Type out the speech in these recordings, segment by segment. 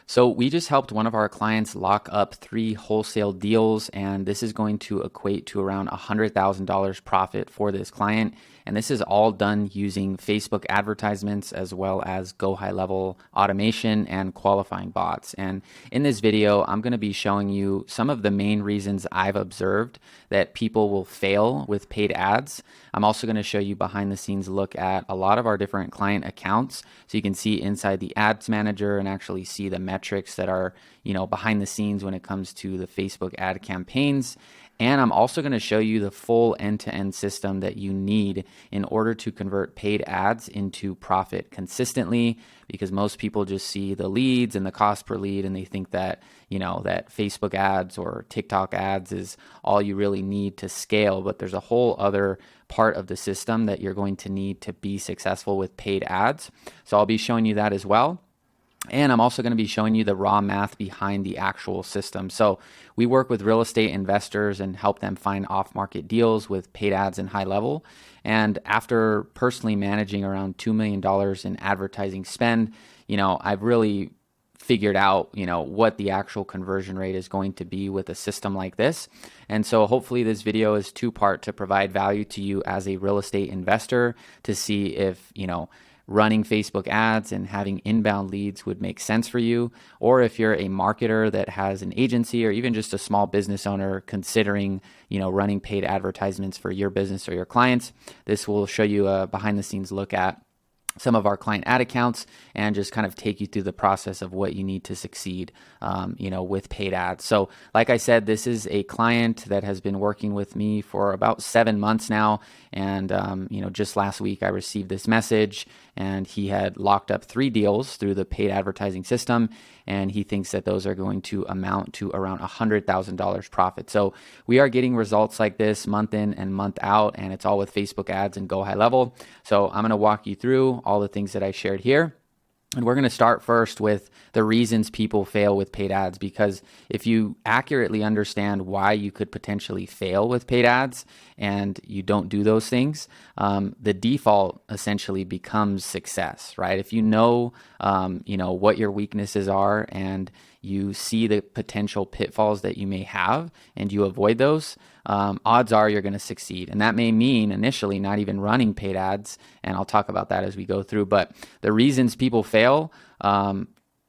So we just helped one of our clients lock up 3 wholesale deals, and this is going to equate to around $100,000 profit for this client. And this is all done using Facebook advertisements as well as GoHighLevel automation and qualifying bots. And in this video, I'm going to be showing you some of the main reasons I've observed that people will fail with paid ads. I'm also going to show you behind the scenes look at a lot of our different client accounts, so you can see inside the ads manager and actually see the metrics that are, behind the scenes when it comes to the Facebook ad campaigns. And I'm also going to show you the full end-to-end system that you need in order to convert paid ads into profit consistently, because most people just see the leads and the cost per lead and they think that, that Facebook ads or TikTok ads is all you really need to scale. But there's a whole other part of the system that you're going to need to be successful with paid ads. So I'll be showing you that as well. And I'm also going to be showing you the raw math behind the actual system. So we work with real estate investors and help them find off-market deals with paid ads and GoHighLevel. And after personally managing around $2 million in advertising spend, I've really figured out, what the actual conversion rate is going to be with a system like this. And so hopefully this video is 2-part to provide value to you as a real estate investor to see if, running Facebook ads and having inbound leads would make sense for you, or if you're a marketer that has an agency or even just a small business owner considering, running paid advertisements for your business or your clients. This will show you a behind the scenes look at some of our client ad accounts and just kind of take you through the process of what you need to succeed, with paid ads. So like I said, this is a client that has been working with me for about 7 months now. And, just last week I received this message and he had locked up 3 deals through the paid advertising system. And he thinks that those are going to amount to around $100,000 profit. So we are getting results like this month in and month out, and it's all with Facebook ads and GoHighLevel. So I'm going to walk you through all the things that I shared here. And we're going to start first with the reasons people fail with paid ads, because if you accurately understand why you could potentially fail with paid ads and you don't do those things, the default essentially becomes success, right? If you know, what your weaknesses are and you see the potential pitfalls that you may have and you avoid those, odds are you're going to succeed. And that may mean initially not even running paid ads, and I'll talk about that as we go through. But the reasons people fail,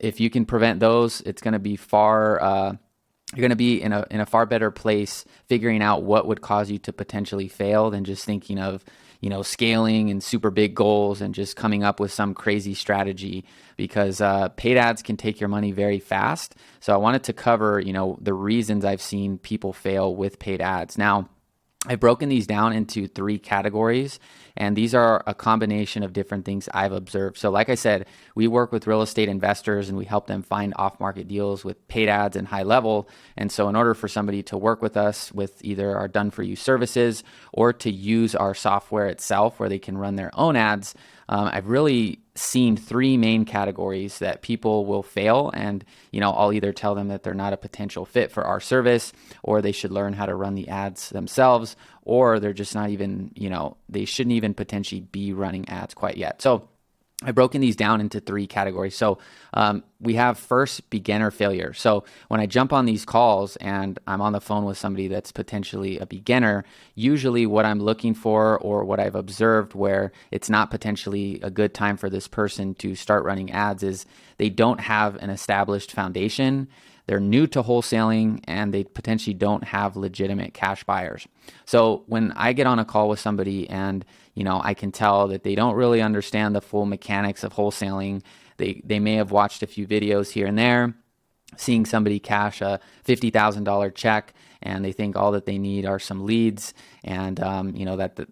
if you can prevent those, it's going to be you're going to be in a far better place figuring out what would cause you to potentially fail than just thinking of, scaling and super big goals and just coming up with some crazy strategy, because paid ads can take your money very fast. So I wanted to cover, the reasons I've seen people fail with paid ads. Now, I've broken these down into 3 categories, and these are a combination of different things I've observed. So like I said, we work with real estate investors and we help them find off-market deals with paid ads and GoHighLevel. And so in order for somebody to work with us with either our done-for-you services or to use our software itself where they can run their own ads, I've really seen 3 main categories that people will fail. And, I'll either tell them that they're not a potential fit for our service, or they should learn how to run the ads themselves, or they're just not even, they shouldn't even potentially be running ads quite yet. So I've broken these down into 3 categories. So we have first, beginner failure. So when I jump on these calls and I'm on the phone with somebody that's potentially a beginner, usually what I'm looking for or what I've observed where it's not potentially a good time for this person to start running ads is they don't have an established foundation. They're new to wholesaling and they potentially don't have legitimate cash buyers. So when I get on a call with somebody and I can tell that they don't really understand the full mechanics of wholesaling, they may have watched a few videos here and there, seeing somebody cash a $50,000 check, and they think all that they need are some leads, and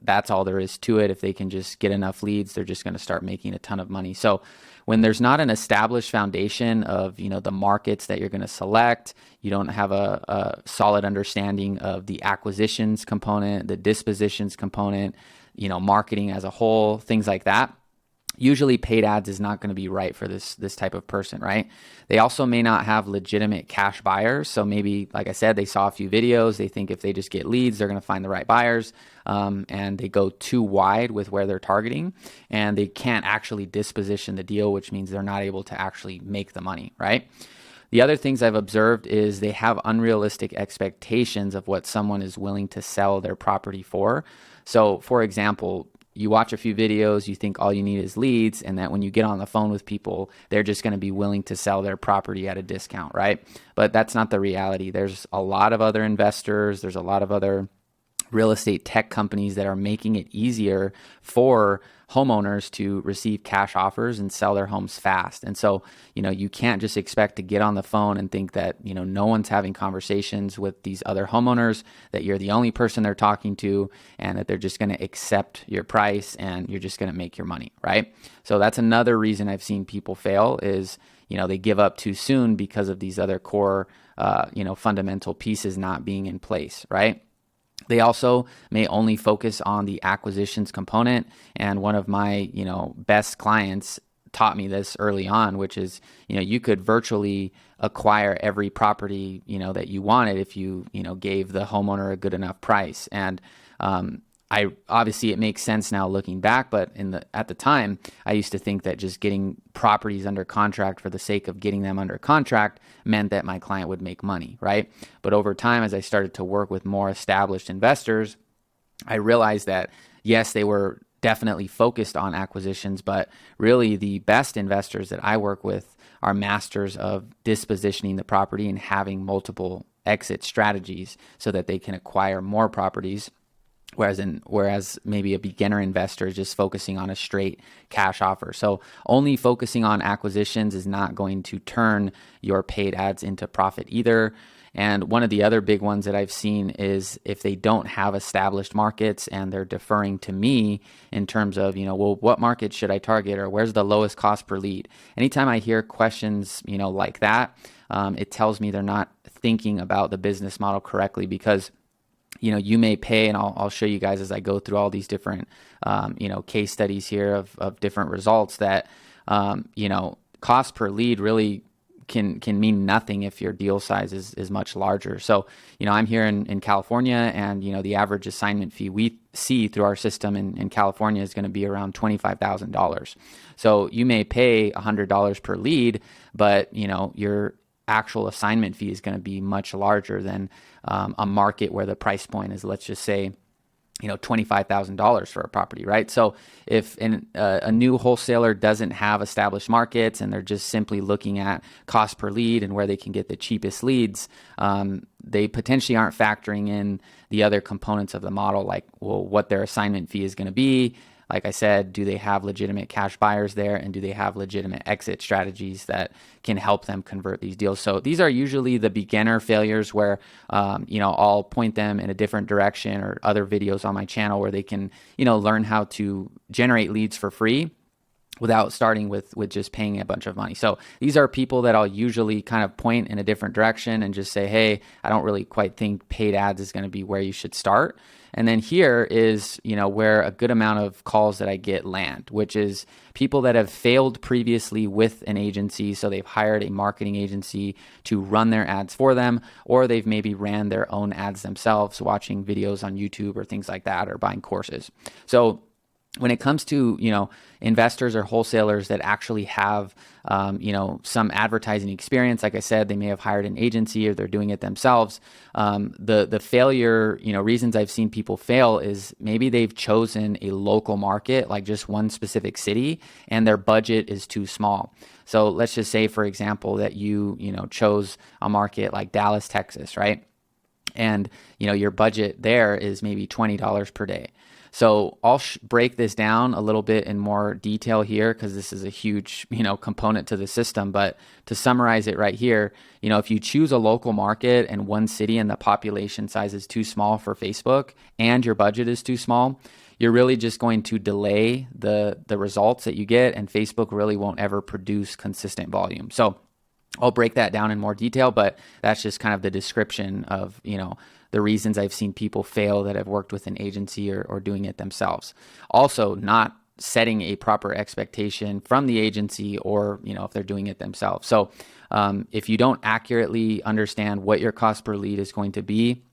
that's all there is to it. If they can just get enough leads, they're just going to start making a ton of money. So when there's not an established foundation of the markets that you're going to select, you don't have a solid understanding of the acquisitions component, the dispositions component, marketing as a whole, things like that, usually paid ads is not going to be right for this type of person, right? They also may not have legitimate cash buyers. So maybe, like I said, they saw a few videos. They think if they just get leads, they're going to find the right buyers, and they go too wide with where they're targeting, and they can't actually disposition the deal, which means they're not able to actually make the money, right? The other things I've observed is they have unrealistic expectations of what someone is willing to sell their property for. So, for example, you watch a few videos, you think all you need is leads, and that when you get on the phone with people, they're just going to be willing to sell their property at a discount, right? But that's not the reality. There's a lot of other investors, there's a lot of other real estate tech companies that are making it easier for homeowners to receive cash offers and sell their homes fast. And so, you can't just expect to get on the phone and think that, no one's having conversations with these other homeowners, that you're the only person they're talking to, and that they're just going to accept your price and you're just going to make your money, right? So that's another reason I've seen people fail is, they give up too soon because of these other core, fundamental pieces not being in place, right? They also may only focus on the acquisitions component. And one of my, best clients taught me this early on, which is, you could virtually acquire every property, that you wanted if you, gave the homeowner a good enough price. And, I obviously it makes sense now looking back, but at the time, I used to think that just getting properties under contract for the sake of getting them under contract meant that my client would make money, right? But over time, as I started to work with more established investors, I realized that yes, they were definitely focused on acquisitions, but really the best investors that I work with are masters of dispositioning the property and having multiple exit strategies so that they can acquire more properties. Whereas maybe a beginner investor is just focusing on a straight cash offer. So only focusing on acquisitions is not going to turn your paid ads into profit either. And one of the other big ones that I've seen is if they don't have established markets and they're deferring to me in terms of, well, what market should I target or where's the lowest cost per lead? Anytime I hear questions, like that, it tells me they're not thinking about the business model correctly because you may pay, and I'll show you guys as I go through all these different, case studies here of different results that, cost per lead really can mean nothing if your deal size is much larger. So, I'm here in California, and, the average assignment fee we see through our system in California is going to be around $25,000. So you may pay $100 per lead, but, your actual assignment fee is going to be much larger than a market where the price point is, let's just say, $25,000 for a property, right? So if a new wholesaler doesn't have established markets and they're just simply looking at cost per lead and where they can get the cheapest leads, they potentially aren't factoring in the other components of the model, like, well, what their assignment fee is going to be. Like I said, do they have legitimate cash buyers there, and do they have legitimate exit strategies that can help them convert these deals? So these are usually the beginner failures where, I'll point them in a different direction, or other videos on my channel where they can, learn how to generate leads for free without starting with just paying a bunch of money. So these are people that I'll usually kind of point in a different direction and just say, hey, I don't really quite think paid ads is going to be where you should start. And then here is, where a good amount of calls that I get land, which is people that have failed previously with an agency. So they've hired a marketing agency to run their ads for them, or they've maybe ran their own ads themselves, watching videos on YouTube or things like that, or buying courses. So when it comes to, investors or wholesalers that actually have, some advertising experience, like I said, they may have hired an agency or they're doing it themselves. The failure, reasons I've seen people fail is maybe they've chosen a local market, like just one specific city, and their budget is too small. So let's just say, for example, that you chose a market like Dallas, Texas, right? And, your budget there is maybe $20 per day. So I'll break this down a little bit in more detail here because this is a huge, component to the system. But to summarize it right here, if you choose a local market and one city and the population size is too small for Facebook and your budget is too small, you're really just going to delay the results that you get, and Facebook really won't ever produce consistent volume. So I'll break that down in more detail, but that's just kind of the description of, the reasons I've seen people fail that have worked with an agency or doing it themselves. Also, not setting a proper expectation from the agency, or if they're doing it themselves. So if you don't accurately understand what your cost per lead is going to be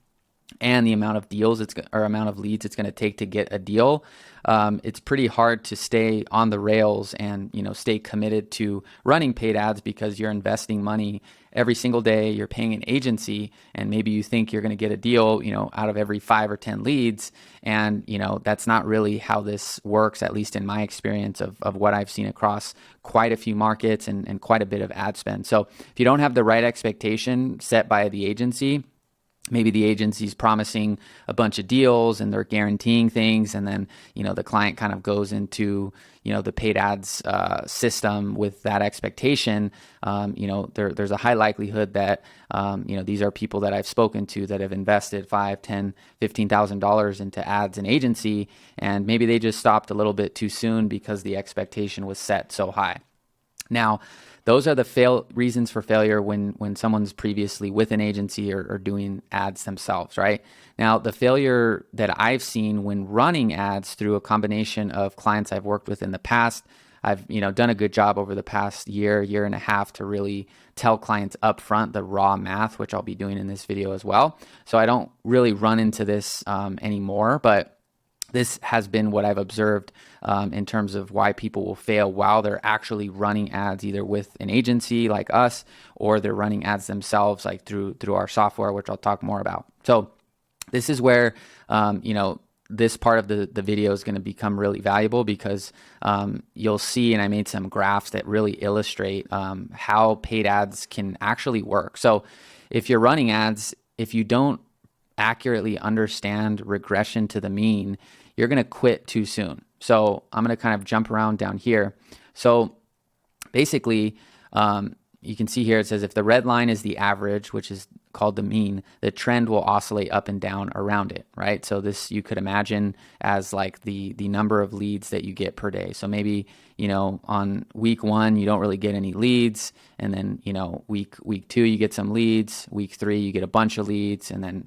and the amount of deals amount of leads it's going to take to get a deal, it's pretty hard to stay on the rails and stay committed to running paid ads, because you're investing money every single day. You're paying an agency, and maybe you think you're going to get a deal out of every 5 or 10 leads, and that's not really how this works, at least in my experience of what I've seen across quite a few markets and quite a bit of ad spend. So if you don't have the right expectation set by the agency, maybe the agency's promising a bunch of deals and they're guaranteeing things, and then the client kind of goes into the paid ads system with that expectation. There's a high likelihood that these are people that I've spoken to that have invested $5, $10, $15,000 into ads and agency, and maybe they just stopped a little bit too soon because the expectation was set so high. Now, those are the reasons for failure when someone's previously with an agency or doing ads themselves, right? Now, the failure that I've seen when running ads through a combination of clients I've worked with in the past, I've done a good job over the past year and a half to really tell clients upfront the raw math, which I'll be doing in this video as well. So I don't really run into this anymore, but this has been what I've observed in terms of why people will fail while they're actually running ads, either with an agency like us, or they're running ads themselves, like through our software, which I'll talk more about. So this is where this part of the video is going to become really valuable, because you'll see, and I made some graphs that really illustrate how paid ads can actually work. So if you're running ads, if you don't accurately understand regression to the mean, you're going to quit too soon. So I'm going to kind of jump around down here. So basically, you can see here it says if the red line is the average, which is called the mean, the trend will oscillate up and down around it, right? So this you could imagine as like the number of leads that you get per day. So maybe on week 1 you don't really get any leads, and then week 2 you get some leads, week 3 you get a bunch of leads, and then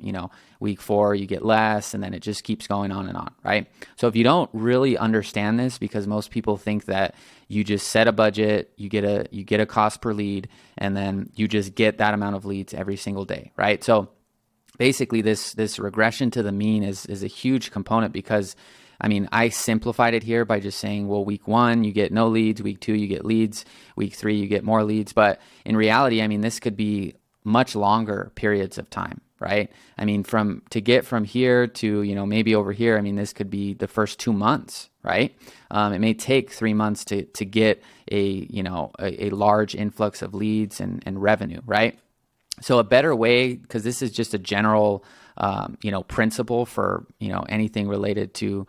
week 4 you get less, and then it just keeps going on and on, right? So if you don't really understand this, because most people think that you just set a budget, you get a cost per lead, and then you just get that amount of leads every single day, right? So basically this regression to the mean is a huge component, because I simplified it here by just saying, well, week 1 you get no leads, week 2 you get leads, week 3 you get more leads. But in reality, this could be much longer periods of time, right? To get from here to maybe over here, this could be the first 2 months, right? It may take 3 months to get a large influx of leads and revenue, right? So a better way, because this is just a general principle for anything related to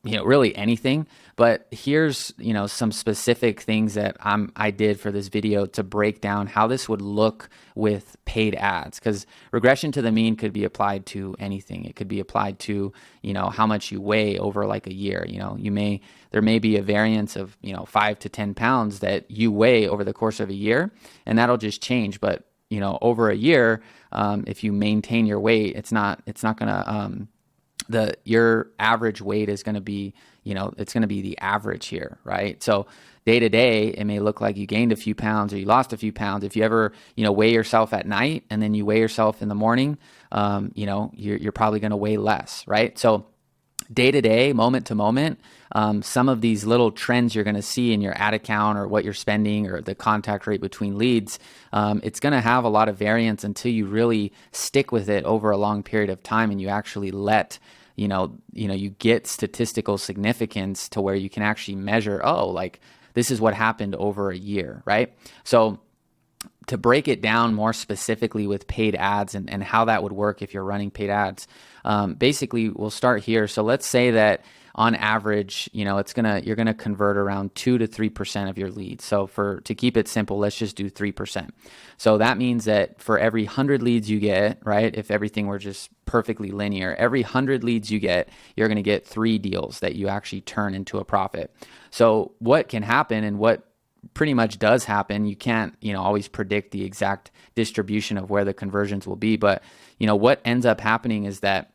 really anything, but here's some specific things that I did for this video to break down how this would look with paid ads, because regression to the mean could be applied to anything. It could be applied to how much you weigh over like a year. There may be a variance of 5 to 10 pounds that you weigh over the course of a year, and that'll just change. But over a year, if you maintain your weight, it's not gonna your average weight is going to be, it's going to be the average here, right? So day to day, it may look like you gained a few pounds or you lost a few pounds. If you ever, weigh yourself at night and then you weigh yourself in the morning, you're probably going to weigh less, right? So day to day, moment to moment, some of these little trends you're going to see in your ad account or what you're spending or the contact rate between leads, it's going to have a lot of variance until you really stick with it over a long period of time, and you actually let you get statistical significance to where you can actually measure, this is what happened over a year, right? So to break it down more specifically with paid ads and how that would work if you're running paid ads, basically we'll start here. So let's say that on average, you're gonna convert around 2 to 3% of your leads. So to keep it simple, let's just do 3%. So that means that for every 100 leads you get, right, if everything were just perfectly linear, every 100 leads you get, you're gonna get 3 deals that you actually turn into a profit. So what can happen, and what pretty much does happen, you can't always predict the exact distribution of where the conversions will be, but what ends up happening is that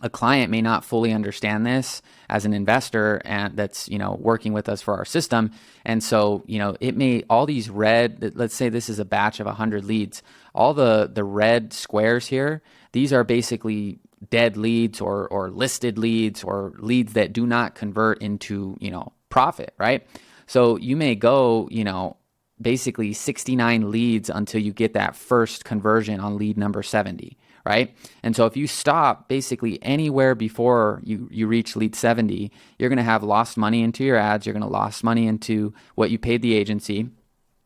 a client may not fully understand this as an investor and that's, working with us for our system. And so, it may, all these red, let's say this is a batch of 100 leads, all the red squares here, these are basically dead leads or listed leads or leads that do not convert into, profit, right? So you may go, basically 69 leads until you get that first conversion on lead number 70. Right? And so if you stop basically anywhere before you reach lead 70, you're going to have lost money into your ads. You're going to lost money into what you paid the agency,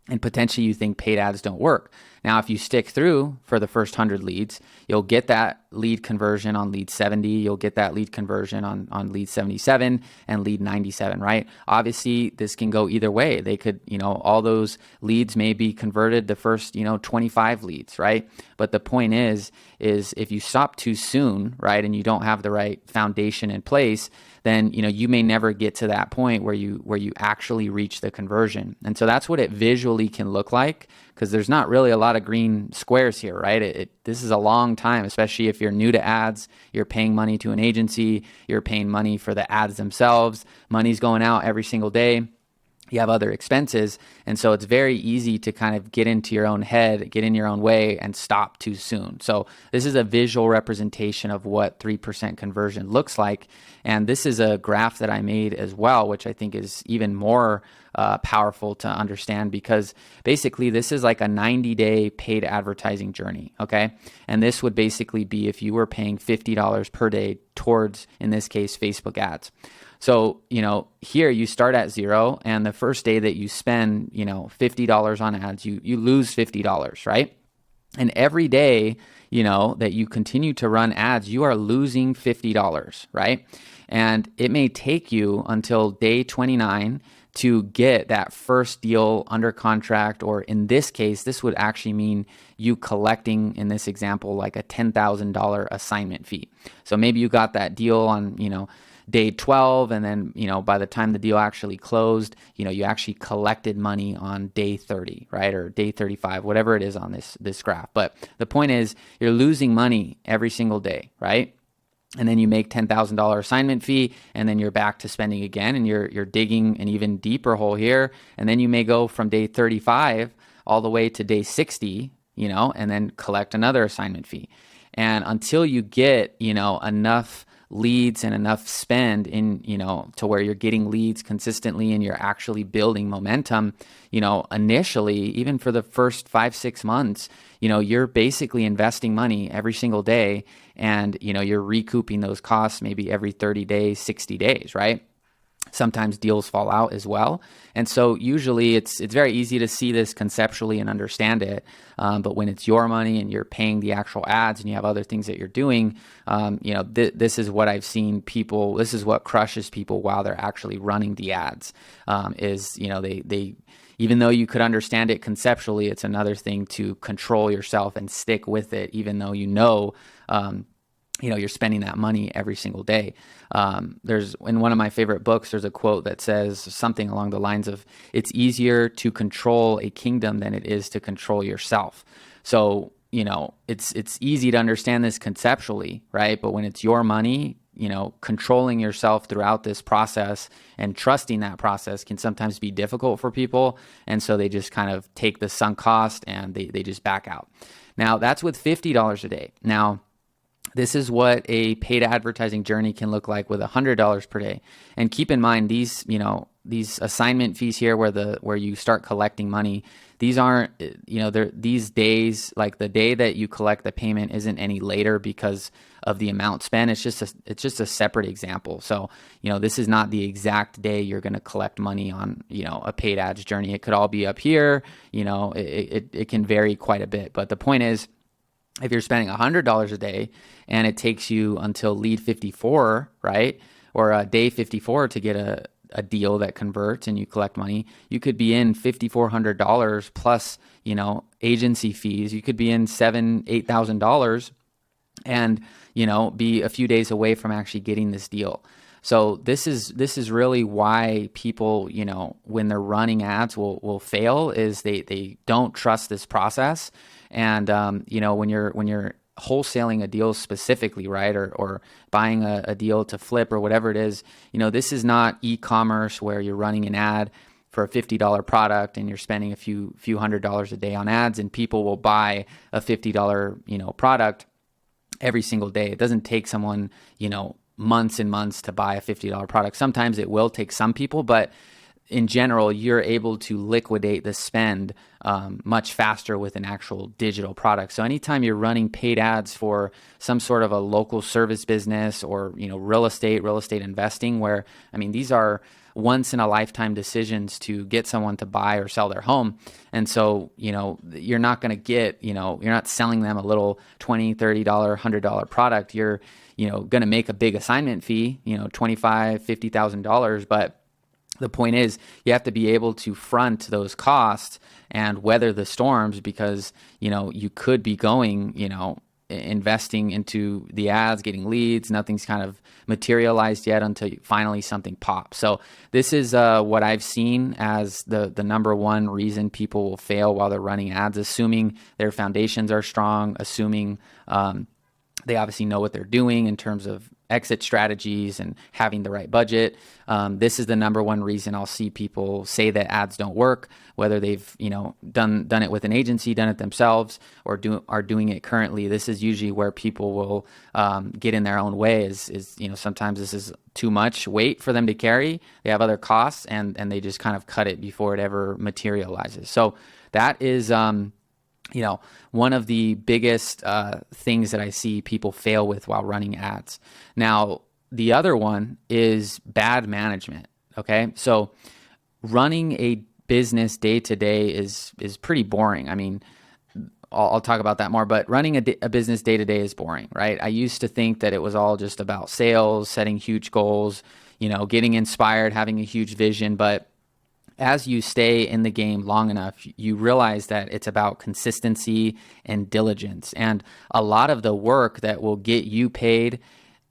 and potentially you think paid ads don't work. Now, if you stick through for the first 100 leads, you'll get that lead conversion on lead 70. You'll get that lead conversion on lead 77 and lead 97, right? Obviously, this can go either way. They could, all those leads may be converted the first, 25 leads, right? But the point is if you stop too soon, right, and you don't have the right foundation in place, then you may never get to that point where you actually reach the conversion. And so that's what it visually can look like, because there's not really a lot of green squares here, right? This is a long time, especially if you're new to ads, you're paying money to an agency, you're paying money for the ads themselves, money's going out every single day. You have other expenses. And so it's very easy to kind of get into your own head, get in your own way, and stop too soon. So this is a visual representation of what 3% conversion looks like. And this is a graph that I made as well, which I think is even more powerful to understand, because basically this is like a 90-day paid advertising journey, okay? And this would basically be if you were paying $50 per day towards, in this case, Facebook ads. So, here you start at zero, and the first day that you spend, $50 on ads, you lose $50, right? And every day, that you continue to run ads, you are losing $50, right? And it may take you until day 29 to get that first deal under contract, or in this case, this would actually mean you collecting, in this example, like a $10,000 assignment fee. So maybe you got that deal on, day 12, and then, by the time the deal actually closed, you actually collected money on day 30, right? Or day 35, whatever it is on this graph. But the point is, you're losing money every single day, right? And then you make $10,000 assignment fee, and then you're back to spending again, and you're digging an even deeper hole here. And then you may go from day 35 all the way to day 60, and then collect another assignment fee. And until you get, enough leads and enough spend in, to where you're getting leads consistently and you're actually building momentum, initially, even for the first 5-6 months, you're basically investing money every single day, and, you're recouping those costs maybe every 30 days, 60 days, right? Sometimes deals fall out as well. And so usually it's very easy to see this conceptually and understand it. But when it's your money and you're paying the actual ads and you have other things that you're doing, this is what I've seen people, this is what crushes people while they're actually running the ads, they even though you could understand it conceptually, it's another thing to control yourself and stick with it, even though you're spending that money every single day. There's, in one of my favorite books, there's a quote that says something along the lines of, it's easier to control a kingdom than it is to control yourself. So, it's easy to understand this conceptually, right? But when it's your money, controlling yourself throughout this process and trusting that process can sometimes be difficult for people. And so they just kind of take the sunk cost and they just back out. Now, that's with $50 a day. Now, this is what a paid advertising journey can look like with $100 per day. And keep in mind, these assignment fees here where you start collecting money, these aren't, these days, like the day that you collect the payment isn't any later because of the amount spent. It's just a separate example. So, this is not the exact day you're going to collect money on, a paid ads journey. It could all be up here, it can vary quite a bit. But the point is, if you're spending $100 a day and it takes you until lead 54, right, or day 54 to get a deal that converts and you collect money, you could be in $5,400 plus, agency fees. You could be in $8,000 and, be a few days away from actually getting this deal. So this is really why people, when they're running ads will fail, is they don't trust this process. And, when you're wholesaling a deal specifically, right? Or buying a deal to flip or whatever it is. This is not e-commerce where you're running an ad for a $50 product and you're spending a few $100s a day on ads, and people will buy a $50, product every single day. It doesn't take someone, months and months to buy a $50 product. Sometimes it will take some people, but in general, you're able to liquidate the spend much faster with an actual digital product. So anytime you're running paid ads for some sort of a local service business or, real estate investing, where, these are once in a lifetime decisions to get someone to buy or sell their home. And so, you're not going to get, you're not selling them a little $20, $30, $100 product. You're, going to make a big assignment fee, $25,000, $50,000. But the point is, you have to be able to front those costs and weather the storms, because, you could be going, investing into the ads, getting leads. Nothing's kind of materialized yet until finally something pops. So this is what I've seen as the number one reason people will fail while they're running ads, assuming their foundations are strong, assuming they obviously know what they're doing in terms of exit strategies and having the right budget. This is the number one reason I'll see people say that ads don't work, whether they've done it with an agency, done it themselves, or are doing it currently. This is usually where people will get in their own way. Is sometimes this is too much weight for them to carry. They have other costs, and they just kind of cut it before it ever materializes. So that is one of the biggest things that I see people fail with while running ads. Now, the other one is bad management. Okay, so running a business day to day is pretty boring. I'll talk about that more, but running a business day to day is boring, right? I used to think that it was all just about sales, setting huge goals, getting inspired, having a huge vision, but as you stay in the game long enough, you realize that it's about consistency and diligence. And a lot of the work that will get you paid,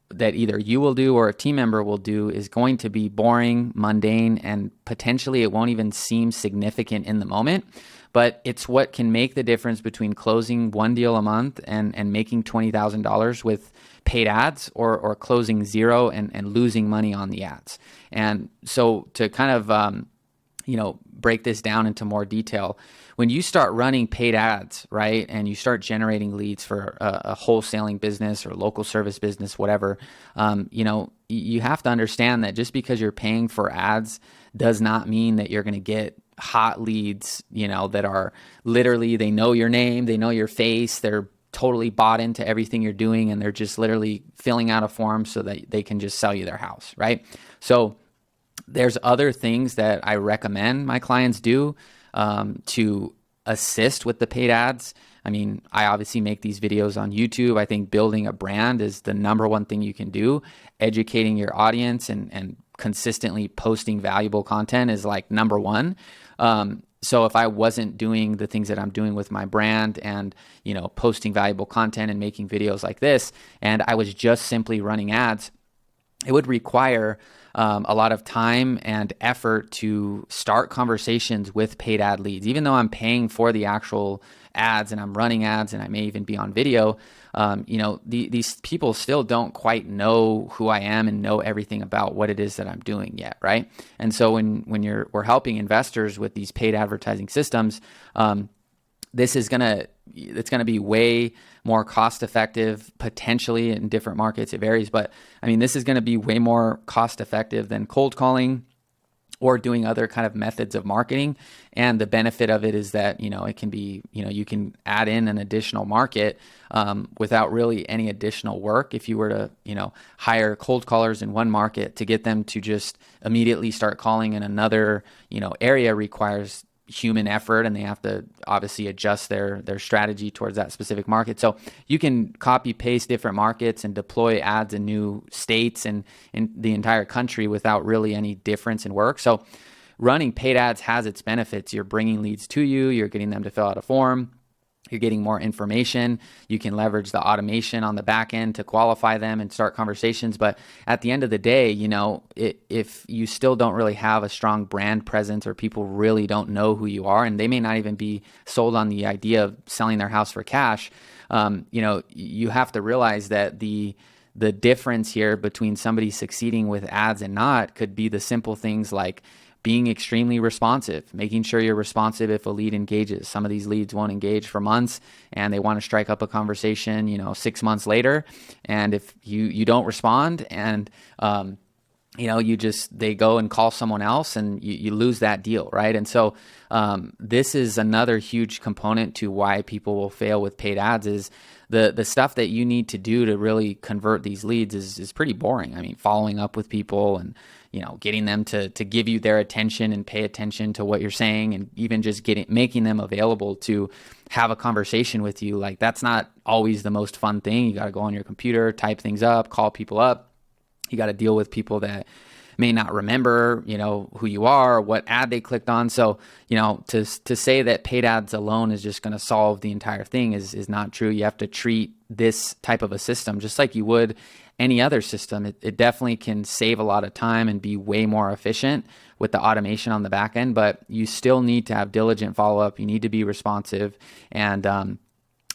that either you will do or a team member will do, is going to be boring, mundane, and potentially it won't even seem significant in the moment. But it's what can make the difference between closing one deal a month and making $20,000 with paid ads, or closing zero and losing money on the ads. And so to kind of break this down into more detail, when you start running paid ads, right, and you start generating leads for a wholesaling business or local service business, whatever, you have to understand that just because you're paying for ads does not mean that you're going to get hot leads, that are literally, they know your name, they know your face, they're totally bought into everything you're doing, and they're just literally filling out a form so that they can just sell you their house, right? So there's other things that I recommend my clients do to assist with the paid ads. I obviously make these videos on YouTube. I think building a brand is the number one thing you can do. Educating your audience and consistently posting valuable content is like number one. So if I wasn't doing the things that I'm doing with my brand and, posting valuable content and making videos like this, and I was just simply running ads, it would require a lot of time and effort to start conversations with paid ad leads. Even though I'm paying for the actual ads and I'm running ads and I may even be on video, these people still don't quite know who I am and know everything about what it is that I'm doing yet, right? And so when we're helping investors with these paid advertising systems, it's gonna be way more cost effective, potentially in different markets. It varies, but this is gonna be way more cost effective than cold calling or doing other kind of methods of marketing. And the benefit of it is that, it can be, you can add in an additional market without really any additional work. If you were to, hire cold callers in one market, to get them to just immediately start calling in another, area requires human effort, and they have to obviously adjust their strategy towards that specific market. So you can copy paste different markets and deploy ads in new states and in the entire country without really any difference in work. So running paid ads has its benefits. You're bringing leads to you, you're getting them to fill out a form, you're getting more information. You can leverage the automation on the back end to qualify them and start conversations. But at the end of the day, if you still don't really have a strong brand presence, or people really don't know who you are, and they may not even be sold on the idea of selling their house for cash, You have to realize that the difference here between somebody succeeding with ads and not could be the simple things like being extremely responsive, making sure you're responsive if a lead engages. Some of these leads won't engage for months and they want to strike up a conversation, 6 months later. And if you don't respond and, they go and call someone else and you lose that deal, right? And so this is another huge component to why people will fail with paid ads is the stuff that you need to do to really convert these leads is pretty boring. I mean, following up with people and, getting them to give you their attention and pay attention to what you're saying, and even just making them available to have a conversation with you. Like, that's not always the most fun thing. You got to go on your computer, type things up, call people up. You got to deal with people that may not remember, who you are, or what ad they clicked on. So, to say that paid ads alone is just going to solve the entire thing is not true. You have to treat this type of a system just like you would any other system. It definitely can save a lot of time and be way more efficient with the automation on the back end, but you still need to have diligent follow-up. You need to be responsive, and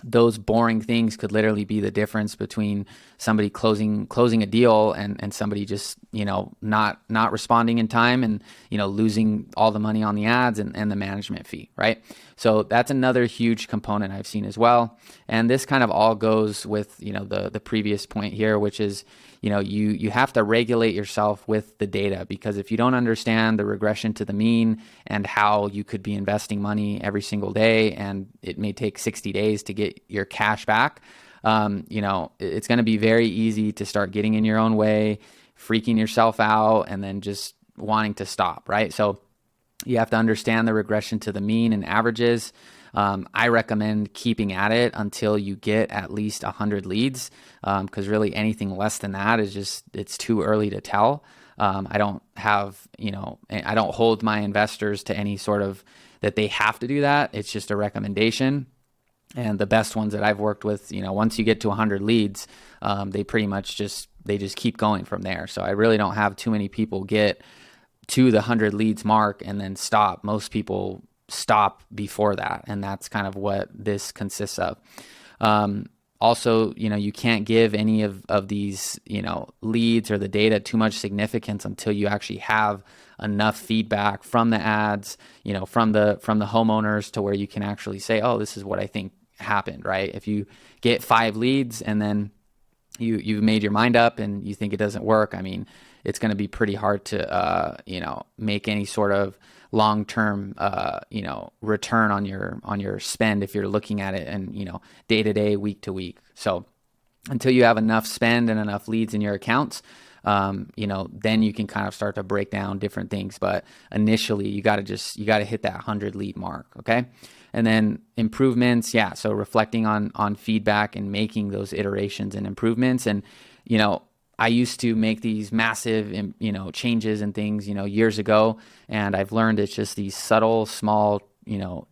those boring things could literally be the difference between somebody closing a deal and somebody just, not responding in time and, losing all the money on the ads and the management fee, right? So that's another huge component I've seen as well. And this kind of all goes with, the previous point here, which is, you have to regulate yourself with the data, because if you don't understand the regression to the mean and how you could be investing money every single day and it may take 60 days to get your cash back, it's going to be very easy to start getting in your own way, freaking yourself out, and then just wanting to stop, right? So you have to understand the regression to the mean and averages. I recommend keeping at it until you get at least 100 leads, because really anything less than that is it's too early to tell. I don't hold my investors to any sort of that they have to do that. It's just a recommendation. And the best ones that I've worked with, once you get to 100 leads, they pretty much just keep going from there. So I really don't have too many people get to the 100 leads mark and then stop. Most people stop before that, and that's kind of what this consists of. Also, you can't give any of these, leads or the data too much significance until you actually have enough feedback from the ads, from the homeowners, to where you can actually say, oh, this is what I think happened, right? If you get 5 leads and then you've made your mind up and you think it doesn't work, I mean, it's going to be pretty hard to, make any sort of long-term, return on your spend if you're looking at it and, day to day, week to week. So until you have enough spend and enough leads in your accounts, then you can kind of start to break down different things. But initially you got to hit that 100 lead mark. Okay. And then improvements. Yeah. So reflecting on feedback and making those iterations and improvements. And, I used to make these massive, changes and things, years ago, and I've learned it's just these subtle, small,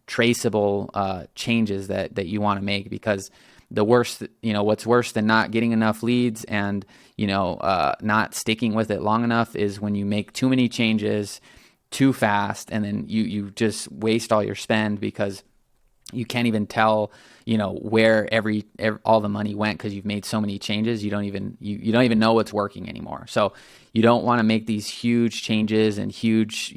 traceable changes that you want to make, because the worst, what's worse than not getting enough leads and, not sticking with it long enough is when you make too many changes too fast, and then you just waste all your spend because you can't even tell, where all the money went, because you've made so many changes. You don't even know what's working anymore. So you don't want to make these huge changes and huge,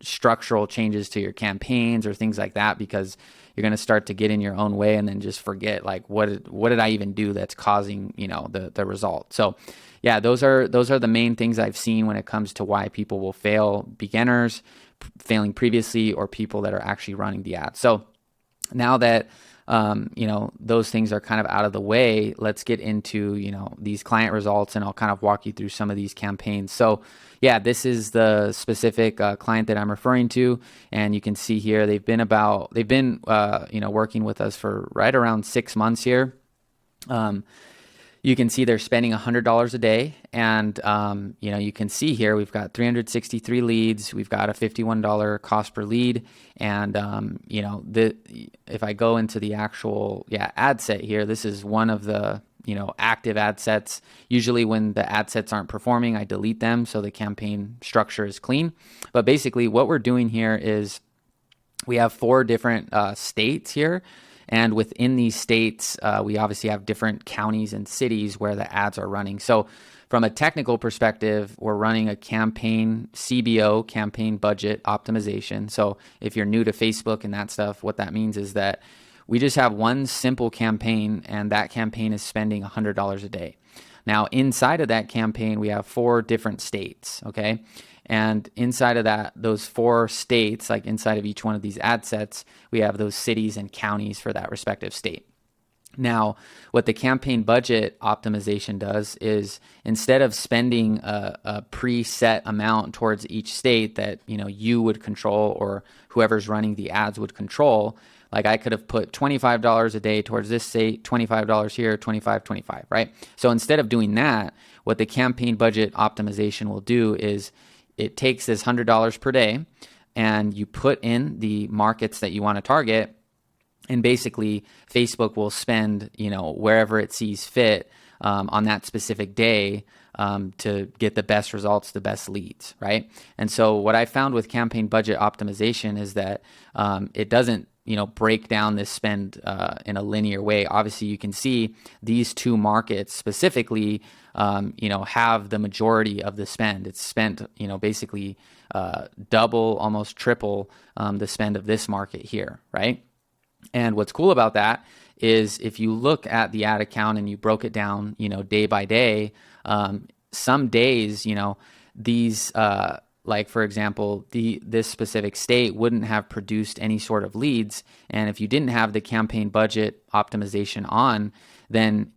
structural changes to your campaigns or things like that, because you're going to start to get in your own way and then just forget, like, what did I even do that's causing, the result. So yeah, those are the main things I've seen when it comes to why people will fail: beginners, failing previously, or people that are actually running the ad. So now that, those things are kind of out of the way, let's get into, these client results, and I'll kind of walk you through some of these campaigns. So yeah, this is the specific client that I'm referring to. And you can see here, they've been working with us for right around 6 months here. You can see they're spending $100 a day. And, you can see here, we've got 363 leads. We've got a $51 cost per lead. And, if I go into the actual, ad set here, this is one of the, active ad sets. Usually when the ad sets aren't performing, I delete them so the campaign structure is clean. But basically what we're doing here is we have 4 different states here. And within these states, we obviously have different counties and cities where the ads are running. So from a technical perspective, we're running a campaign CBO, campaign budget optimization. So if you're new to Facebook and that stuff, what that means is that we just have one simple campaign, and that campaign is spending $100 a day. Now, inside of that campaign, we have 4 different states, okay? And inside of that, those 4 states, like inside of each one of these ad sets, we have those cities and counties for that respective state. Now, what the campaign budget optimization does is instead of spending a preset amount towards each state that you would control or whoever's running the ads would control, like I could have put $25 a day towards this state, $25 here, $25, right? So instead of doing that, what the campaign budget optimization will do is it takes this $100 per day and you put in the markets that you want to target. And basically, Facebook will spend, wherever it sees fit on that specific day to get the best results, the best leads, right? And so what I found with campaign budget optimization is that it doesn't, break down this spend in a linear way. Obviously, you can see these 2 markets specifically, have the majority of the spend. It's spent, basically double, almost triple the spend of this market here, right? And what's cool about that is if you look at the ad account and you broke it down, day by day, some days, these, like for example, this specific state wouldn't have produced any sort of leads. And if you didn't have the campaign budget optimization on, then,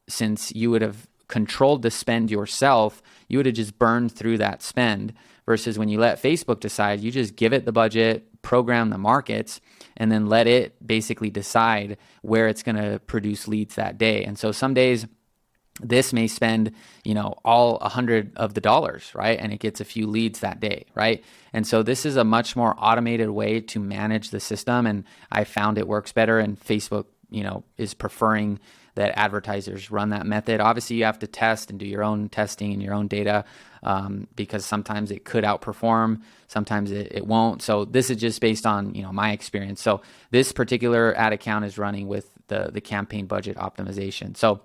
since you would have controlled the spend yourself, you would have just burned through that spend. Versus when you let Facebook decide, you just give it the budget, program the markets, and then let it basically decide where it's going to produce leads that day. And so some days this may spend, all 100 of the dollars, right? And it gets a few leads that day, right? And so this is a much more automated way to manage the system. And I found it works better, and Facebook, is preferring that advertisers run that method. Obviously, you have to test and do your own testing and your own data because sometimes it could outperform, sometimes it won't. So this is just based on my experience. So this particular ad account is running with the campaign budget optimization. So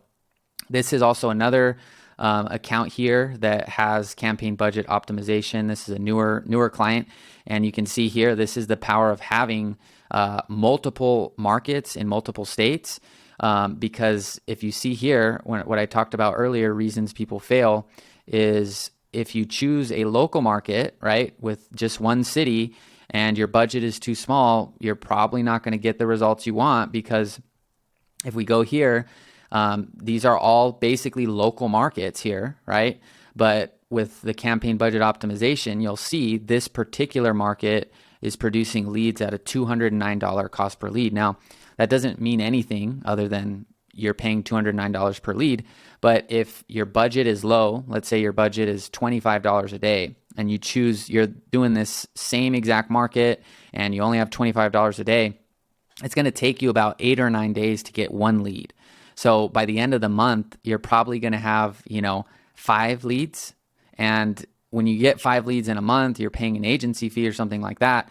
this is also another account here that has campaign budget optimization. This is a newer client, and you can see here this is the power of having multiple markets in multiple states. Because if you see here, what I talked about earlier, reasons people fail, is if you choose a local market, right, with just one city and your budget is too small, you're probably not going to get the results you want. Because if we go here, these are all basically local markets here, right? But with the campaign budget optimization, you'll see this particular market is producing leads at a $209 cost per lead. Now, that doesn't mean anything other than you're paying $209 per lead. But if your budget is low, let's say your budget is $25 a day, and you're doing this same exact market and you only have $25 a day, it's going to take you about 8 or 9 days to get one lead. So by the end of the month, you're probably going to have, 5 leads. And when you get 5 leads in a month, you're paying an agency fee or something like that.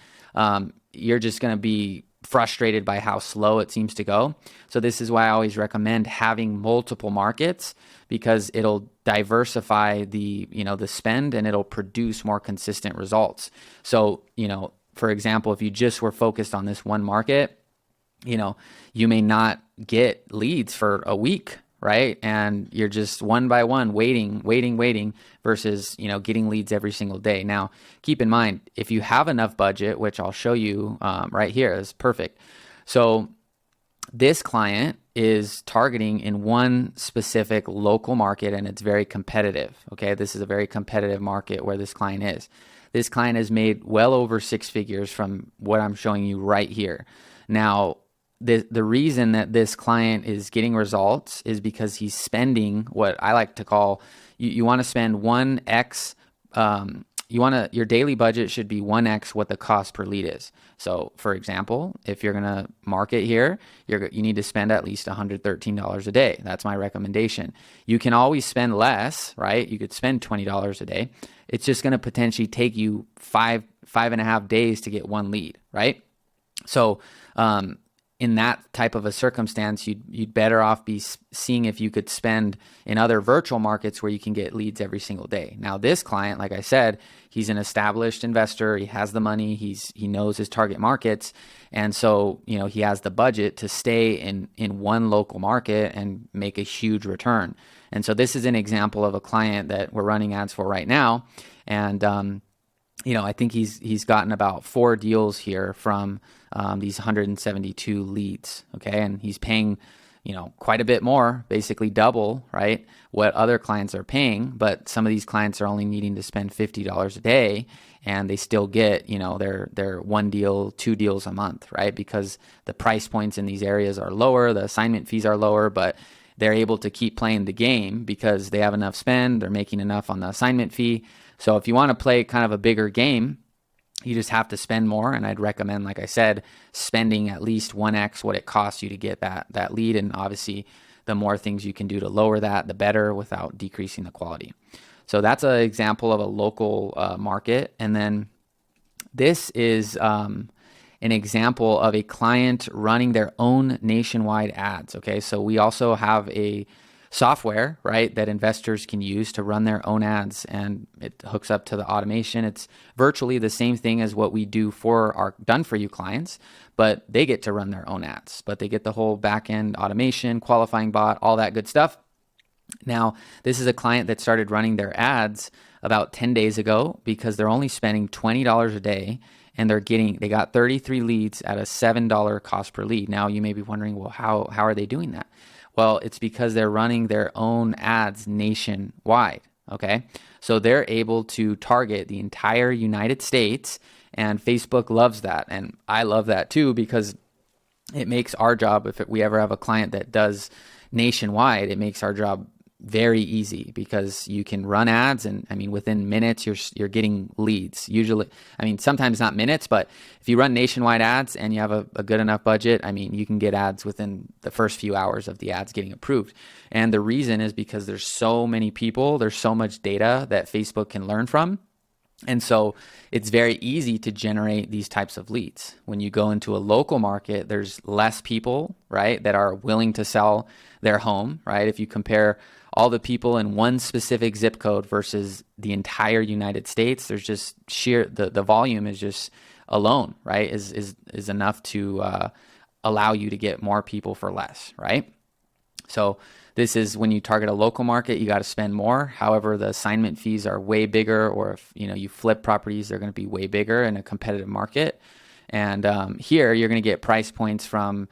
You're just going to be frustrated by how slow it seems to go. So this is why I always recommend having multiple markets, because it'll diversify the spend and it'll produce more consistent results. So, for example, if you just were focused on this one market, you may not get leads for a week, right? And you're just one by one waiting versus, getting leads every single day. Now, keep in mind, if you have enough budget, which I'll show you right here, is perfect. So this client is targeting in one specific local market, and it's very competitive. Okay, this is a very competitive market where this client is. This client has made well over 6 figures from what I'm showing you right here. Now, the reason that this client is getting results is because he's spending what I like to call, you want to spend 1x, your daily budget should be 1x what the cost per lead is. So for example, if you're going to market here, you need to spend at least $113 a day. That's my recommendation. You can always spend less, right? You could spend $20 a day. It's just going to potentially take you 5.5 days to get one lead, right? So, in that type of a circumstance, you'd better off be seeing if you could spend in other virtual markets where you can get leads every single day. Now, this client, like I said, he's an established investor. He has the money. He knows his target markets. And so, he has the budget to stay in one local market and make a huge return. And so this is an example of a client that we're running ads for right now. And, I think he's gotten about 4 deals here from these 172 leads. Okay. And he's paying, quite a bit more, basically double, right, what other clients are paying. But some of these clients are only needing to spend $50 a day, and they still get, their 1 deal, 2 deals a month, right? Because the price points in these areas are lower, the assignment fees are lower, but they're able to keep playing the game because they have enough spend, they're making enough on the assignment fee. So if you want to play kind of a bigger game, you just have to spend more. And I'd recommend, like I said, spending at least 1x what it costs you to get that lead. And obviously, the more things you can do to lower that, the better, without decreasing the quality. So that's an example of a local market. And then this is an example of a client running their own nationwide ads. Okay, so we also have a software, right, that investors can use to run their own ads, and it hooks up to the automation. It's virtually the same thing as what we do for our done for you clients, but they get to run their own ads, but they get the whole back-end automation, qualifying bot, all that good stuff. Now, this is a client that started running their ads about 10 days ago because they're only spending $20 a day, and they got 33 leads at a $7 cost per lead. Now, you may be wondering, well, how are they doing that? Well, it's because they're running their own ads nationwide, okay? So they're able to target the entire United States, and Facebook loves that. And I love that too, because it makes our job, if we ever have a client that does nationwide, it makes our job very easy, because you can run ads, and within minutes you're getting leads. Usually, sometimes not minutes, but if you run nationwide ads and you have a good enough budget, you can get ads within the first few hours of the ads getting approved. And the reason is because there's so many people, there's so much data that Facebook can learn from. And so it's very easy to generate these types of leads. When you go into a local market, there's less people, right, that are willing to sell their home, right? If you compare all the people in one specific zip code versus the entire United States, there's just the volume is just alone, right, is enough to allow you to get more people for less, right? So this is when you target a local market, you got to spend more. However, the assignment fees are way bigger, or if you flip properties, they're going to be way bigger in a competitive market. And here you're going to get price points from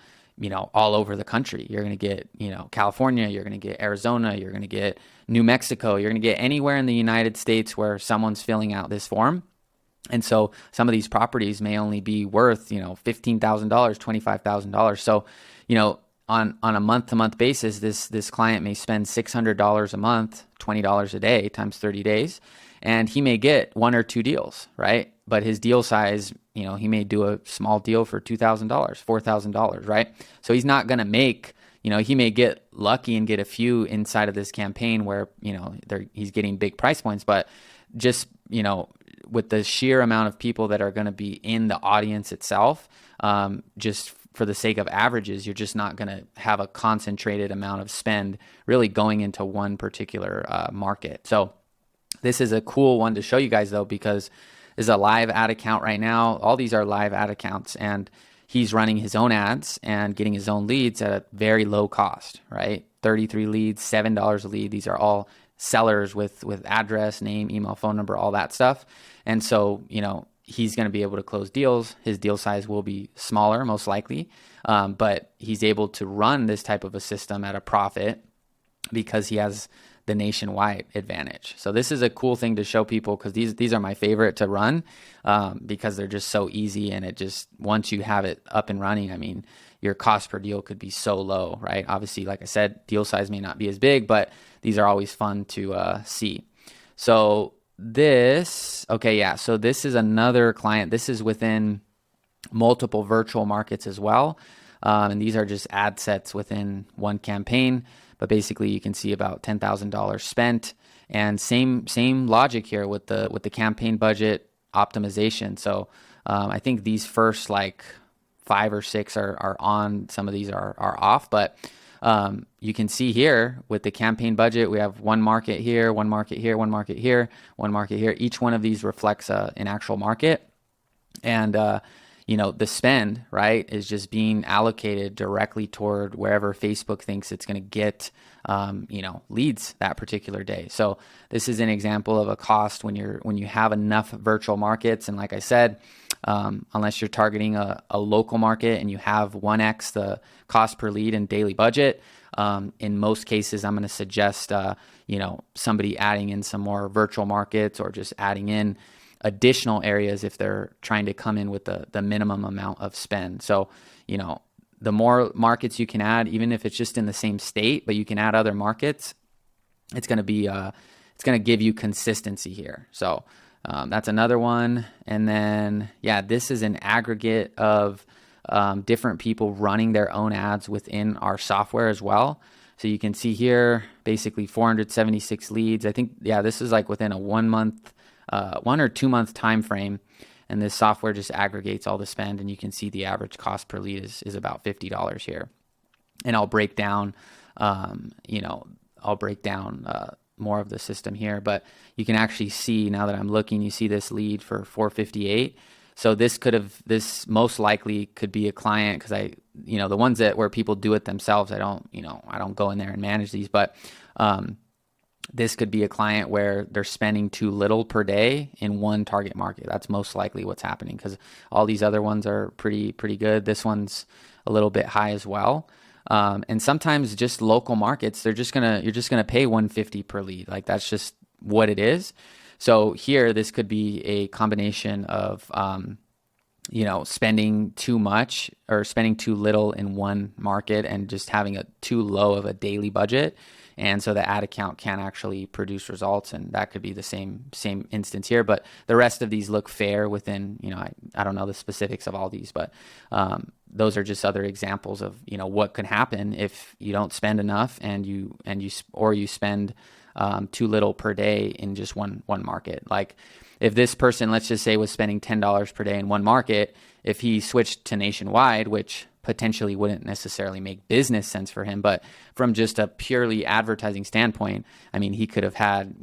all over the country. You're going to get California, you're going to get Arizona, you're going to get New Mexico, you're going to get anywhere in the United States where someone's filling out this form. And so some of these properties may only be worth $15,000, $25,000. So on a month-to-month basis, this client may spend $600 a month, $20 a day times 30 days, and he may get 1 or 2 deals, right? But his deal size, he may do a small deal for $2,000, $4,000, right? So he's not going to make, he may get lucky and get a few inside of this campaign where, he's getting big price points, but just, with the sheer amount of people that are going to be in the audience itself, just for the sake of averages, you're just not going to have a concentrated amount of spend really going into one particular market. So this is a cool one to show you guys, though, because this is a live ad account right now. All these are live ad accounts, and he's running his own ads and getting his own leads at a very low cost, right? 33 leads, $7 a lead. These are all sellers with address, name, email, phone number, all that stuff. And so, he's going to be able to close deals. His deal size will be smaller, most likely, but he's able to run this type of a system at a profit because he has the nationwide advantage. So this is a cool thing to show people, because these are my favorite to run because they're just so easy, and it just, once you have it up and running, your cost per deal could be so low, right? Obviously, like I said, deal size may not be as big, but these are always fun to see. So this is another client. This is within multiple virtual markets as well. And these are just ad sets within one campaign, but basically you can see about $10,000 spent, and same logic here with the campaign budget optimization. So I think these first 5 or 6 are on, some of these are off, but you can see here with the campaign budget, we have one market here, one market here, one market here, one market here. Each one of these reflects an actual market. And, the spend, right, is just being allocated directly toward wherever Facebook thinks it's going to get, leads that particular day. So this is an example of a cost when you have enough virtual markets. And like I said, unless you're targeting a local market and you have 1x the cost per lead and daily budget, in most cases, I'm going to suggest, somebody adding in some more virtual markets or just adding in additional areas if they're trying to come in with the minimum amount of spend. So, the more markets you can add, even if it's just in the same state, but you can add other markets, it's going to be, it's going to give you consistency here. So that's another one. And then, this is an aggregate of different people running their own ads within our software as well. So you can see here, basically 476 leads. I think, this is like within a 1 month, 1 or 2 month time frame, and this software just aggregates all the spend, and you can see the average cost per lead is about $50 here. And I'll break down, more of the system here, but you can actually see now that I'm looking, you see this lead for 458. So this most likely could be a client, because the ones where people do it themselves, I don't go in there and manage these, but this could be a client where they're spending too little per day in one target market. That's most likely what's happening, because all these other ones are pretty good. This one's a little bit high as well. And sometimes just local markets, you're just gonna pay $150 per lead. Like, that's just what it is. So here, this could be a combination of, spending too much or spending too little in one market and just having too low of a daily budget. And so the ad account can actually produce results, and that could be the same instance here. But the rest of these look fair within, I don't know the specifics of all these, but those are just other examples of, what could happen if you don't spend enough and you spend too little per day in just one market. Like, if this person, let's just say, was spending $10 per day in one market, if he switched to nationwide, which potentially wouldn't necessarily make business sense for him, but from just a purely advertising standpoint, I mean, he could have had,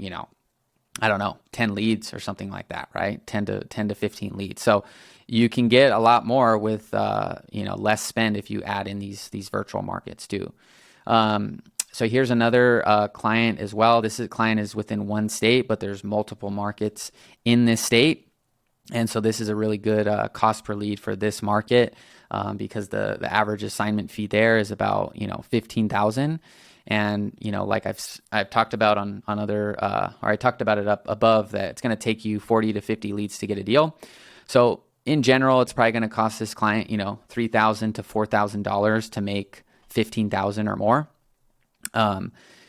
10 leads or something like that, right? 10 to 15 leads. So you can get a lot more with, less spend if you add in these virtual markets too. So here's another client as well. This client is within one state, but there's multiple markets in this state. And so this is a really good cost per lead for this market, because the average assignment fee there is about, $15,000. And, like I've talked about on other, or I talked about it up above, that it's going to take you 40 to 50 leads to get a deal. So in general, it's probably going to cost this client, $3,000 to $4,000 to make $15,000 or more.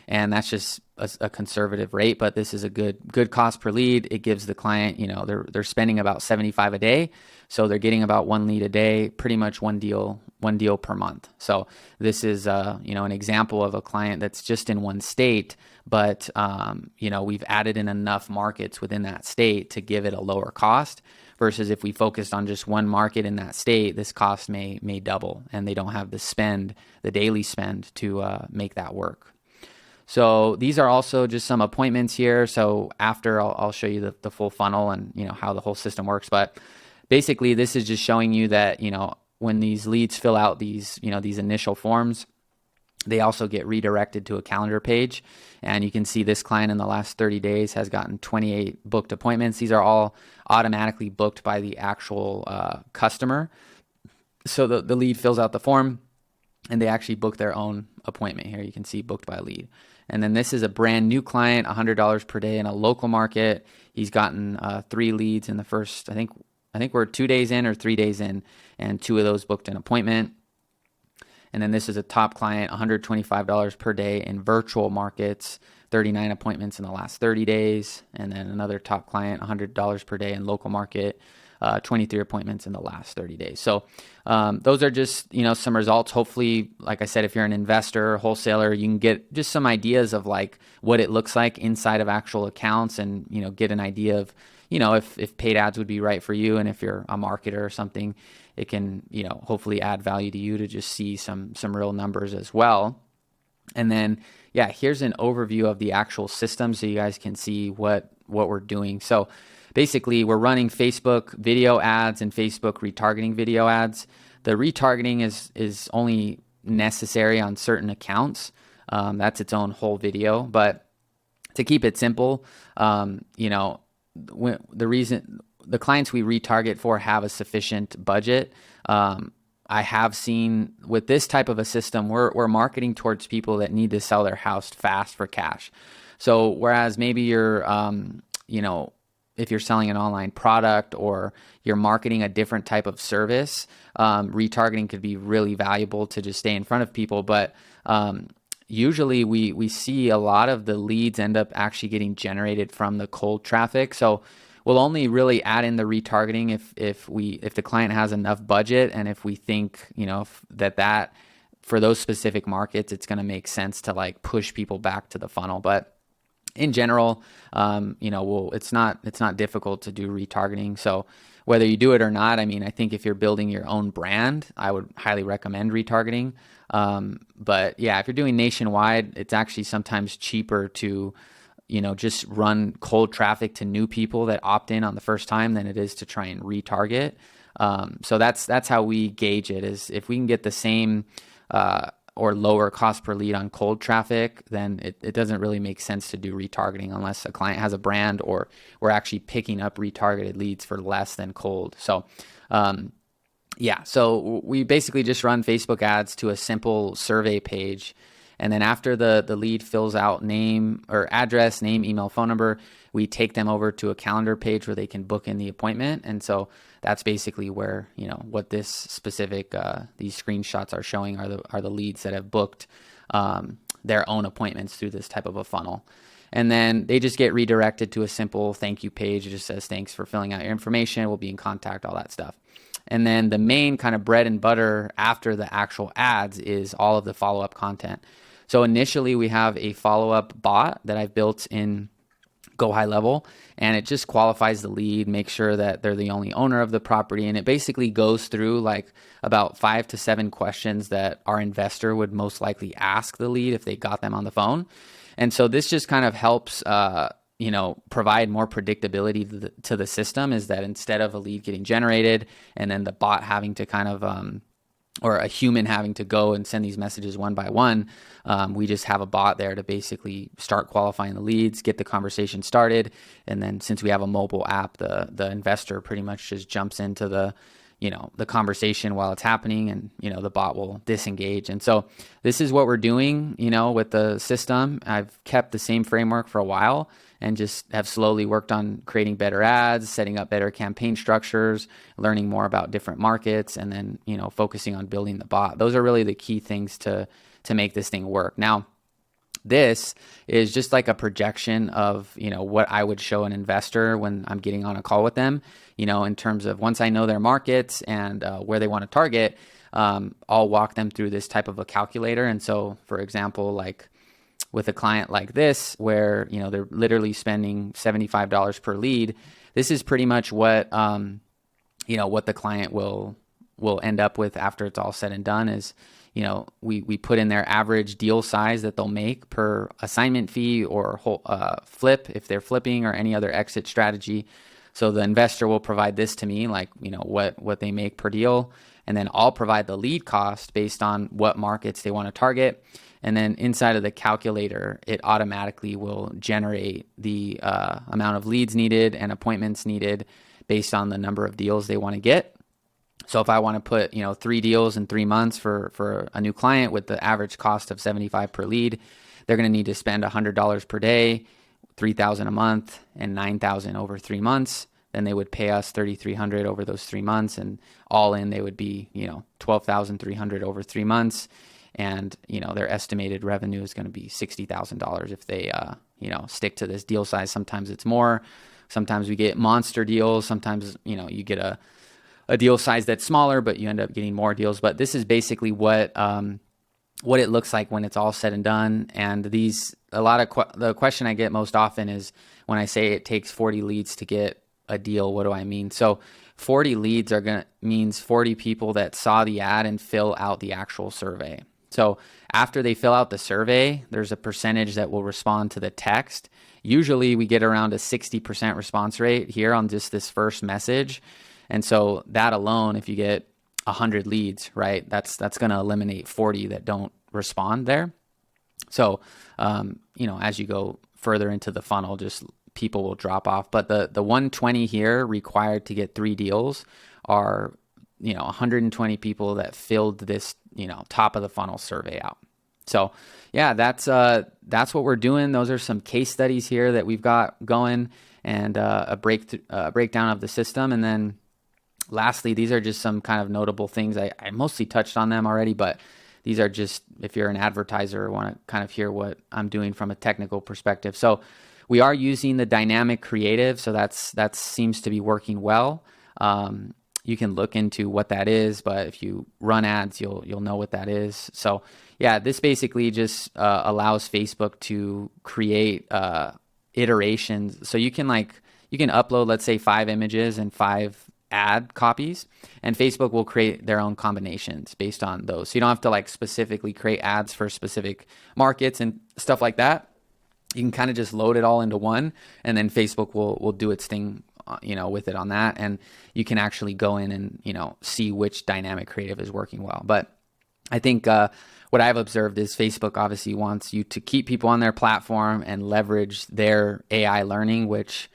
And that's just a conservative rate, but this is a good cost per lead. It gives the client, they're spending about 75 a day. So they're getting about one lead a day, pretty much one deal per month. So this is, an example of a client that's just in one state, but, we've added in enough markets within that state to give it a lower cost, versus if we focused on just one market in that state, this cost may double, and they don't have the daily spend to make that work. So these are also just some appointments here. So after I'll show you the full funnel and how the whole system works. But basically, this is just showing you that when these leads fill out these these initial forms, they also get redirected to a calendar page. And you can see this client in the last 30 days has gotten 28 booked appointments. These are all automatically booked by the actual customer. So the lead fills out the form, and they actually book their own appointment here. You can see booked by lead. And then this is a brand new client, $100 per day in a local market. He's gotten 3 leads in the first, I think we're 2 days in or 3 days in, and 2 of those booked an appointment. And then this is a top client, $125 per day in virtual markets, 39 appointments in the last 30 days. And then another top client, $100 per day in local market, 23 appointments in the last 30 days. So those are just, some results. Hopefully, like I said, if you're an investor, wholesaler, you can get just some ideas of like what it looks like inside of actual accounts, and, get an idea of, if paid ads would be right for you, and if you're a marketer or something, it can, hopefully add value to you to just see some real numbers as well. And then, yeah, here's an overview of the actual system so you guys can see what we're doing. So basically, we're running Facebook video ads and Facebook retargeting video ads. The retargeting is only necessary on certain accounts. That's its own whole video. But to keep it simple, the clients we retarget for have a sufficient budget. I have seen with this type of a system, we're marketing towards people that need to sell their house fast for cash. So whereas maybe you're, if you're selling an online product or you're marketing a different type of service, retargeting could be really valuable to just stay in front of people. But usually we see a lot of the leads end up actually getting generated from the cold traffic. So we'll only really add in the retargeting if the client has enough budget, and if we think, that for those specific markets, it's going to make sense to like push people back to the funnel. But in general, it's not difficult to do retargeting. So whether you do it or not, I think if you're building your own brand, I would highly recommend retargeting. But yeah, if you're doing nationwide, it's actually sometimes cheaper to just run cold traffic to new people that opt in on the first time than it is to try and retarget. So that's how we gauge it, is if we can get the same or lower cost per lead on cold traffic, then it doesn't really make sense to do retargeting unless a client has a brand or we're actually picking up retargeted leads for less than cold. So so we basically just run Facebook ads to a simple survey page. And then after the lead fills out name or address, name, email, phone number, we take them over to a calendar page where they can book in the appointment. And so that's basically where, what this specific, these screenshots are showing are the leads that have booked their own appointments through this type of a funnel. And then they just get redirected to a simple thank you page. It just says, thanks for filling out your information. We'll be in contact, all that stuff. And then the main kind of bread and butter after the actual ads is all of the follow-up content. So initially we have a follow-up bot that I've built in GoHighLevel, and it just qualifies the lead, makes sure that they're the only owner of the property, and it basically goes through like about 5 to 7 questions that our investor would most likely ask the lead if they got them on the phone. And so this just kind of helps provide more predictability to the system, is that instead of a lead getting generated and then the bot having to kind of or a human having to go and send these messages one by one, we just have a bot there to basically start qualifying the leads, get the conversation started. And then since we have a mobile app, the investor pretty much just jumps into the conversation while it's happening, and, the bot will disengage. And so this is what we're doing, with the system. I've kept the same framework for a while and just have slowly worked on creating better ads, setting up better campaign structures, learning more about different markets, and then, focusing on building the bot. Those are really the key things to make this thing work. Now, this is just like a projection of, what I would show an investor when I'm getting on a call with them, in terms of once I know their markets and where they want to target, I'll walk them through this type of a calculator. And so, for example, like with a client like this, where, they're literally spending $75 per lead, this is pretty much what, what the client will end up with after it's all said and done is, we put in their average deal size that they'll make per assignment fee or flip if they're flipping, or any other exit strategy. So the investor will provide this to me, like, what they make per deal. And then I'll provide the lead cost based on what markets they want to target. And then inside of the calculator, it automatically will generate the amount of leads needed and appointments needed based on the number of deals they want to get. So if I want to put, 3 deals in 3 months for a new client with the average cost of $75 per lead, they're going to need to spend $100 per day, $3,000 a month, and $9,000 over 3 months. Then they would pay us $3,300 over those 3 months, and all in they would be, $12,300 over 3 months. And, their estimated revenue is going to be $60,000 if they, stick to this deal size. Sometimes it's more. Sometimes we get monster deals. Sometimes, you get a deal size that's smaller, but you end up getting more deals. But this is basically what it looks like when it's all said and done. And the question I get most often is when I say it takes 40 leads to get a deal, what do I mean? So 40 leads means 40 people that saw the ad and fill out the actual survey. So after they fill out the survey, there's a percentage that will respond to the text. Usually we get around a 60% response rate here on just this first message. And so that alone, if you get 100 leads, right, that's going to eliminate 40 that don't respond there. So, as you go further into the funnel, just people will drop off. But the 120 here required to get 3 deals are, 120 people that filled this, top of the funnel survey out. So yeah, that's what we're doing. Those are some case studies here that we've got going, and a breakdown of the system. And then lastly, these are just some kind of notable things. I mostly touched on them already, but these are just, if you're an advertiser, want to kind of hear what I'm doing from a technical perspective. So we are using the dynamic creative. So that seems to be working well. You can look into what that is, but if you run ads, you'll know what that is. So yeah, this basically just allows Facebook to create iterations. So you can upload, let's say, 5 images and 5 ad copies, and Facebook will create their own combinations based on those. So you don't have to specifically create ads for specific markets and stuff like that. You can kind of just load it all into one, and then Facebook will do its thing, with it on that. And you can actually go in and, see which dynamic creative is working well. But I think what I've observed is Facebook obviously wants you to keep people on their platform and leverage their AI learning, which,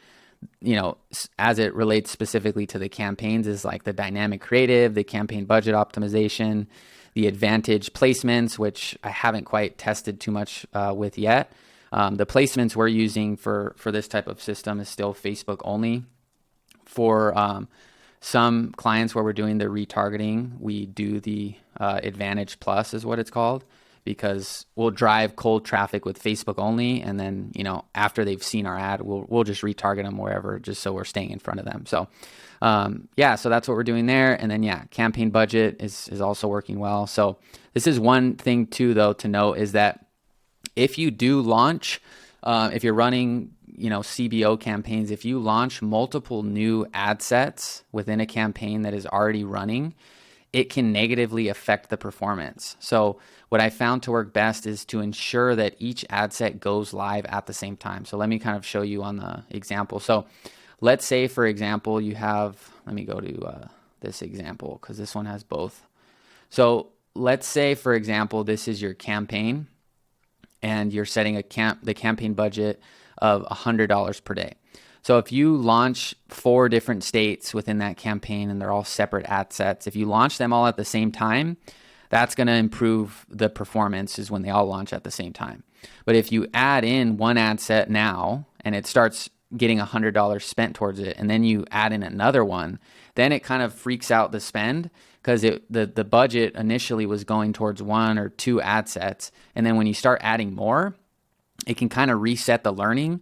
as it relates specifically to the campaigns, is like the dynamic creative, the campaign budget optimization, the advantage placements, which I haven't quite tested too much with yet. The placements we're using for this type of system is still Facebook only. For some clients where we're doing the retargeting, we do the Advantage Plus is what it's called, because we'll drive cold traffic with Facebook only, and then after they've seen our ad, we'll just retarget them wherever, just so we're staying in front of them. So so that's what we're doing there. And then campaign budget is also working well. So this is one thing too, though, to note, is that if you do launch, if you're running CBO campaigns, if you launch multiple new ad sets within a campaign that is already running, it can negatively affect the performance. So what I found to work best is to ensure that each ad set goes live at the same time. So let me kind of show you on the example. So let's say, for example, let me go to this example, because this one has both. So let's say, for example, this is your campaign, and you're setting the campaign budget of $100 per day. So if you launch 4 different states within that campaign, and they're all separate ad sets, if you launch them all at the same time, that's going to improve the performance, is when they all launch at the same time. But if you add in one ad set now, and it starts getting $100 spent towards it, and then you add in another one, then it kind of freaks out the spend, because the budget initially was going towards 1 or 2 ad sets. And then when you start adding more, it can kind of reset the learning,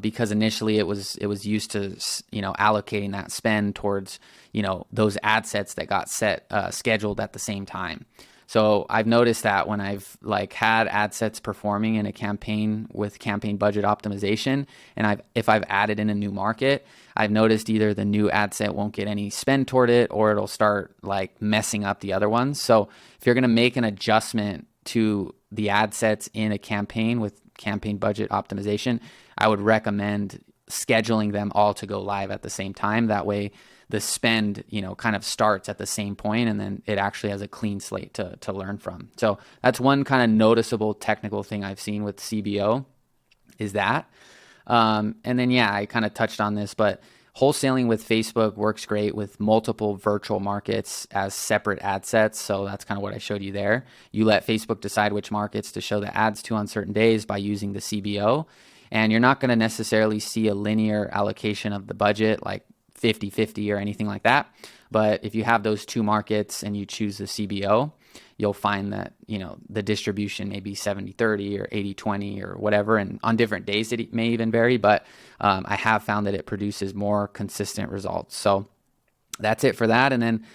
because initially it was used to allocating that spend towards those ad sets that got scheduled at the same time. So I've noticed that when I've had ad sets performing in a campaign with campaign budget optimization, and if I've added in a new market, I've noticed either the new ad set won't get any spend toward it, or it'll start messing up the other ones. So if you're going to make an adjustment to the ad sets in a campaign with campaign budget optimization, I would recommend scheduling them all to go live at the same time. That way the spend, kind of starts at the same point, and then it actually has a clean slate to learn from. So that's one kind of noticeable technical thing I've seen with CBO, is that. And then, I kind of touched on this, but wholesaling with Facebook works great with multiple virtual markets as separate ad sets. So that's kind of what I showed you there. You let Facebook decide which markets to show the ads to on certain days by using the CBO. And you're not going to necessarily see a linear allocation of the budget, like 50-50 or anything like that. But if you have those 2 markets and you choose the CBO, you'll find that, the distribution may be 70-30 or 80-20 or whatever. And on different days, it may even vary. But I have found that it produces more consistent results. So that's it for that. And then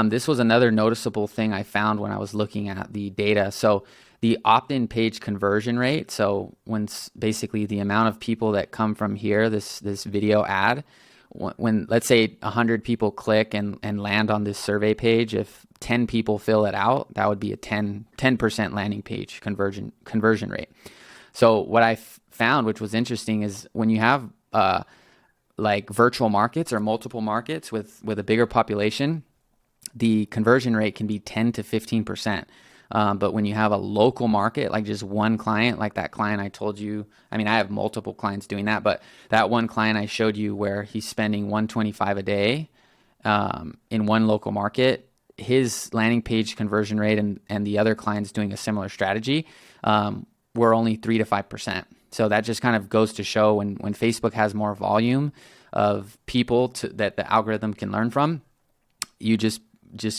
this was another noticeable thing I found when I was looking at the data. So the opt-in page conversion rate, so when basically the amount of people that come from here, this video ad, when let's say 100 people click and land on this survey page, if 10 people fill it out, that would be a 10% landing page conversion rate. So what I found, which was interesting, is when you have like virtual markets or multiple markets with a bigger population, the conversion rate can be 10 to 15%. But when you have a local market, like just one client, like that client I told you, I mean, I have multiple clients doing that, but that one client I showed you where he's spending 125 a day in one local market, his landing page conversion rate and the other clients doing a similar strategy were only 3 to 5%. So that just kind of goes to show when Facebook has more volume of people that the algorithm can learn from, you just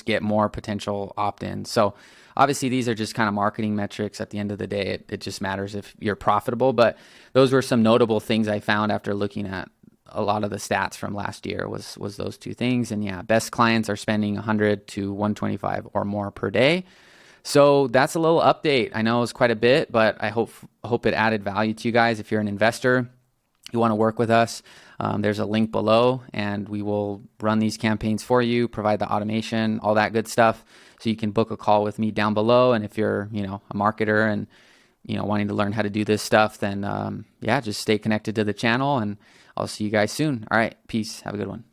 get more potential opt-ins. So obviously these are just kind of marketing metrics. At the end of the day, it just matters if you're profitable. But those were some notable things I found after looking at a lot of the stats from last year was those two things. And yeah, best clients are spending 100 to 125 or more per day. So that's a little update. I know it was quite a bit, but I hope it added value to you guys. If you're an investor, you want to work with us, there's a link below, and we will run these campaigns for you, provide the automation, all that good stuff. So you can book a call with me down below. And if you're, a marketer and, wanting to learn how to do this stuff, then, just stay connected to the channel, and I'll see you guys soon. All right. Peace. Have a good one.